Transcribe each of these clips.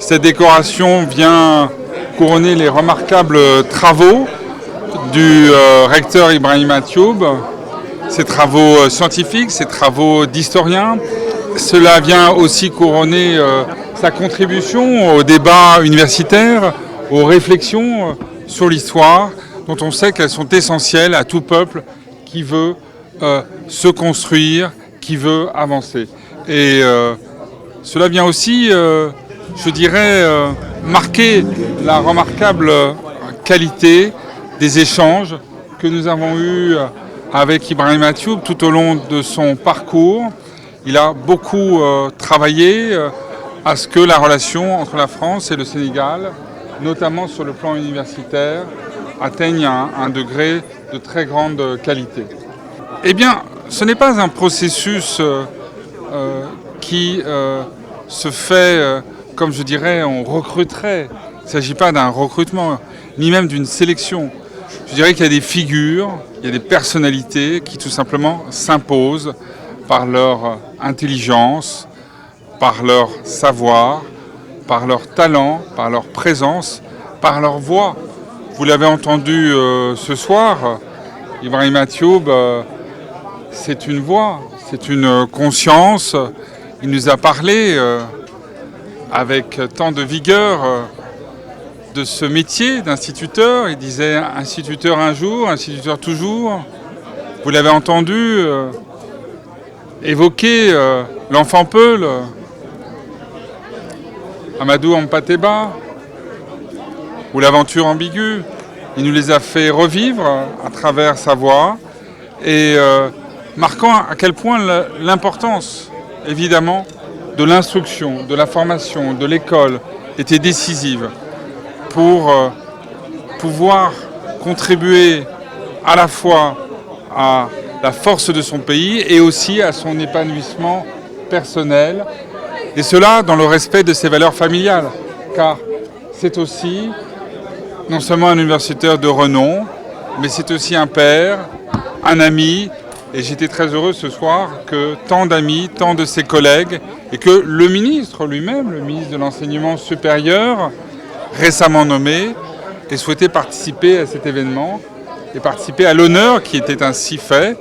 Cette décoration vient couronner les remarquables travaux du recteur Ibrahim Thioub, ses travaux scientifiques, ses travaux d'historien. Cela vient aussi couronner sa contribution au débat universitaire, aux réflexions sur l'histoire, dont on sait qu'elles sont essentielles à tout peuple qui veut se construire, qui veut avancer. Et cela vient aussi, je dirais, marquer la remarquable qualité des échanges que nous avons eus avec Ibrahim Thioub tout au long de son parcours. Il a beaucoup travaillé à ce que la relation entre la France et le Sénégal, notamment sur le plan universitaire, atteigne un degré de très grande qualité. Eh bien, ce n'est pas un processus qui se fait, comme je dirais, on recruterait. Il ne s'agit pas d'un recrutement, ni même d'une sélection. Je dirais qu'il y a des figures, il y a des personnalités qui tout simplement s'imposent par leur intelligence, par leur savoir, par leur talent, par leur présence, par leur voix. Vous l'avez entendu ce soir, Ibrahim Thioub, c'est une voix, c'est une conscience. Il nous a parlé avec tant de vigueur de ce métier d'instituteur. Il disait instituteur un jour, instituteur toujours. Vous l'avez entendu évoquer l'enfant Peul, Amadou Hampâté-Bâ, ou l'aventure ambiguë. Il nous les a fait revivre à travers sa voix et marquant à quel point l'importance, évidemment, de l'instruction, de la formation, de l'école était décisive pour pouvoir contribuer à la fois à la force de son pays et aussi à son épanouissement personnel, et cela dans le respect de ses valeurs familiales, car c'est aussi non seulement un universitaire de renom, mais c'est aussi un père, un ami, et j'étais très heureux ce soir que tant d'amis, tant de ses collègues, et que le ministre lui-même, le ministre de l'Enseignement supérieur, récemment nommé, ait souhaité participer à cet événement et participer à l'honneur qui était ainsi fait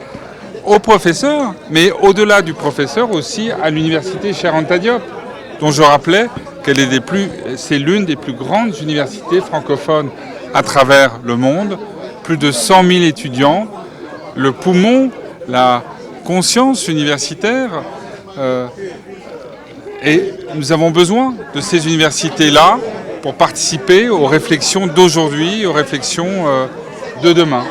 aux professeurs, mais au-delà du professeur aussi à l'université Cheikh Anta Diop, dont je rappelais qu'elle est c'est l'une des plus grandes universités francophones à travers le monde, plus de 100 000 étudiants, le poumon, la conscience universitaire, et nous avons besoin de ces universités-là pour participer aux réflexions d'aujourd'hui, aux réflexions de demain.